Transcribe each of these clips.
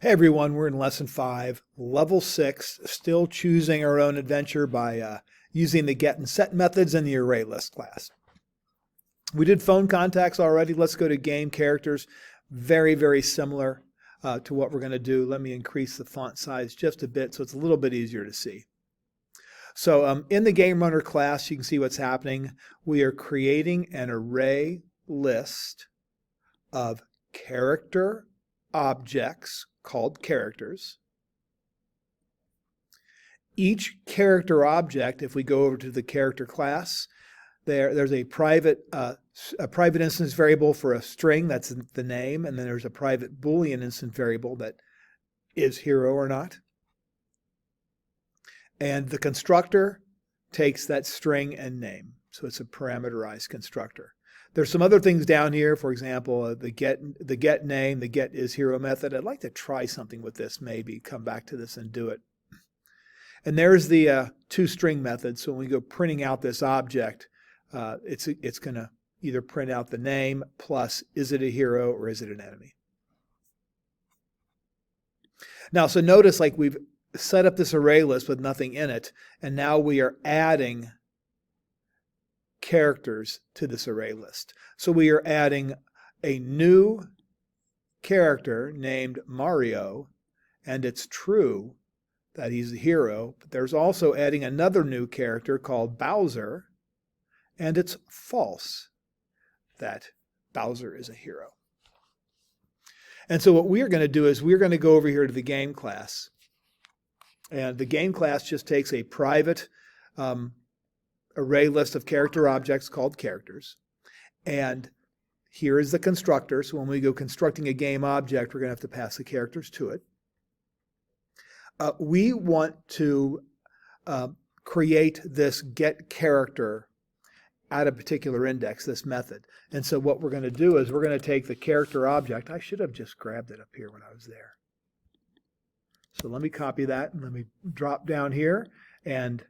Hey everyone, we're in lesson 5, level 6, still choosing our own adventure by using the get and set methods in the array list class. We did phone contacts already. Let's go to game characters. Very, very similar to what we're going to do. Let me increase the font size just a bit so it's a little bit easier to see. So in the Game Runner class, you can see what's happening. We are creating an array list of character objects called characters. Each character object, if we go over to the character class, there's a private instance variable for a string, that's the name, and then there's a private Boolean instance variable that is hero or not. And the constructor takes that string and name, so it's a parameterized constructor. There's some other things down here. For example, the get name, the get is hero method. I'd like to try something with this, maybe come back to this and do it. And there's the toString method. So when we go printing out this object, it's going to either print out the name plus is it a hero or is it an enemy. Now, so notice like we've set up this array list with nothing in it, and now we are adding characters to this array list. So we are adding a new character named Mario, and it's true that he's a hero, but there's also adding another new character called Bowser, and it's false that Bowser is a hero. And so what we're going to do is we're going to go over here to the game class, and the game class just takes a private array list of character objects called characters. And here is the constructor. So when we go constructing a game object, we're going to have to pass the characters to it. We want to create this get character at a particular index, this method. And so what we're going to do is we're going to take the character object. I should have just grabbed it up here when I was there. So let me copy that and let me drop down here and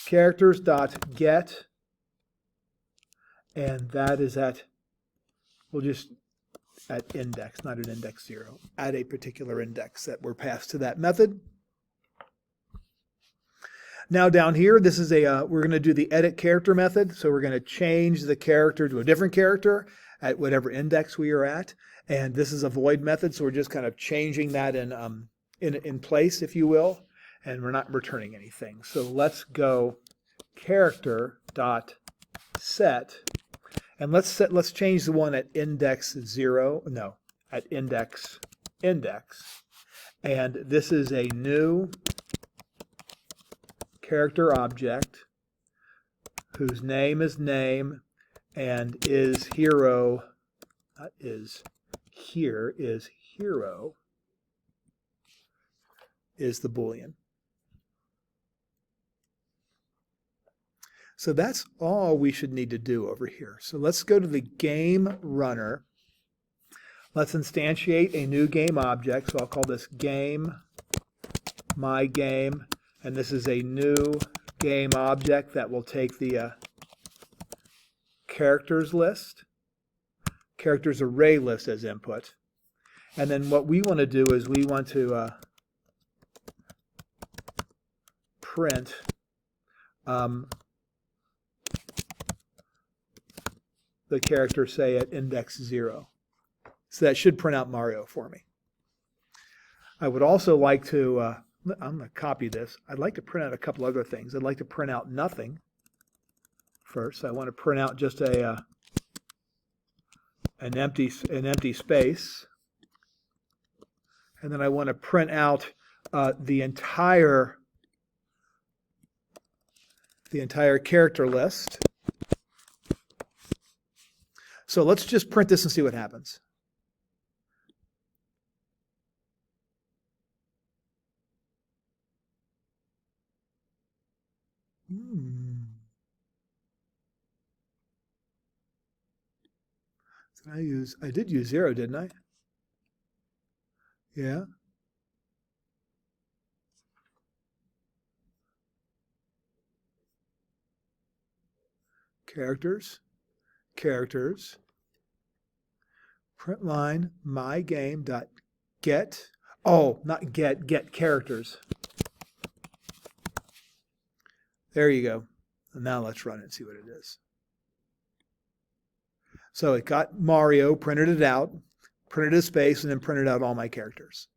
characters.get, and that is at, we'll just at index, not at index 0, at a particular index that we're passed to that method. Now down here, this is we're going to do the edit character method. So we're going to change the character to a different character at whatever index we are at. And this is a void method, so we're just kind of changing that in place, if you will. And we're not returning anything. So let's go character.set, and let's change the one at index 0. No, at index. And this is a new character object whose name is name and is hero. Is hero is the Boolean. So that's all we should need to do over here. So let's go to the game runner. Let's instantiate a new game object. So I'll call this game, my game, and this is a new game object that will take the characters list, characters array list as input. And then what we want to do is we want to print the character, say, at index 0. So that should print out Mario for me. I would also like to, I'm going to copy this. I'd like to print out a couple other things. I'd like to print out nothing first. I want to print out just an empty space. And then I want to print out the entire character list. So let's just print this and see what happens. I did use 0, didn't I? Yeah. Characters, print line, my game dot get. Oh, not get characters. There you go. And now let's run it and see what it is. So it got Mario, printed it out, printed a space, and then printed out all my characters.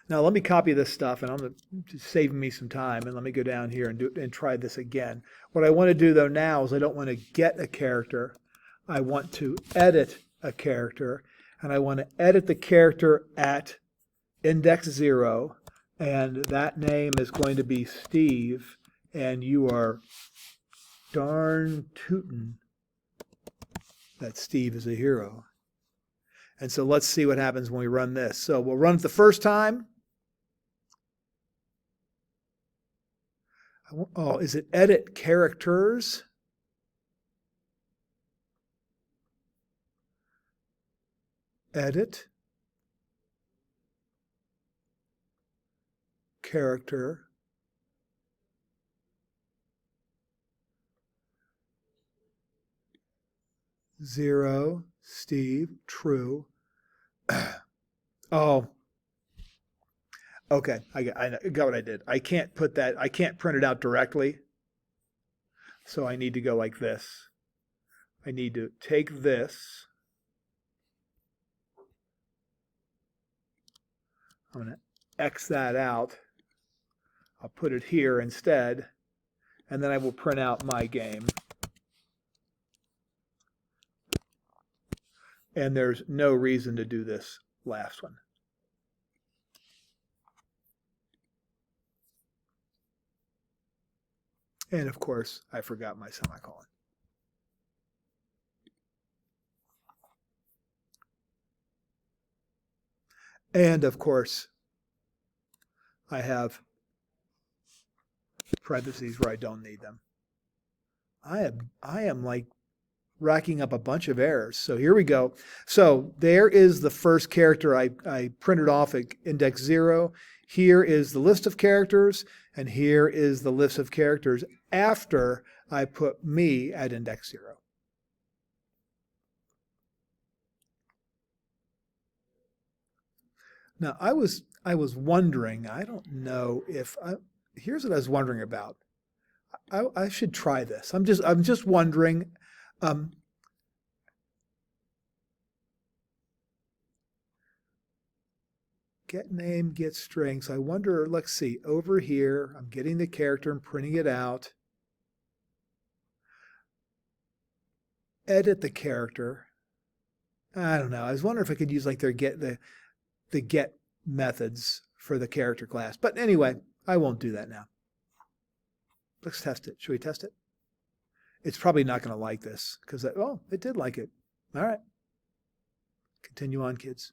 Now let me copy this stuff, and I'm going to save me some time, and let me go down here and try this again. What I want to do though now is I don't want to get a character. I want to edit a character, and I want to edit the character at index 0, and that name is going to be Steve, and you are darn tootin' that Steve is a hero. And so let's see what happens when we run this. So we'll run it the first time. Oh, is it edit characters? Edit character. Zero, Steve, true. Oh, okay. I got what I did. I can't put that. I can't print it out directly. So I need to go like this. I need to take this. I'm going to X that out. I'll put it here instead. And then I will print out my game. And there's no reason to do this last one. And of course, I forgot my semicolon. And of course, I have parentheses where I don't need them. I am like racking up a bunch of errors. So here we go. So there is the first character I printed off at index 0. Here is the list of characters, and here is the list of characters after I put me at index 0. Now I was wondering, I don't know if here's what I was wondering about. I should try this. I'm just wondering. Get name, get strings. I wonder, let's see, over here, I'm getting the character and printing it out. Edit the character. I don't know. I was wondering if I could use like the get methods for the character class. But anyway, I won't do that now. Let's test it. Should we test it? It's probably not going to like this because, oh, it did like it. All right. Continue on, kids.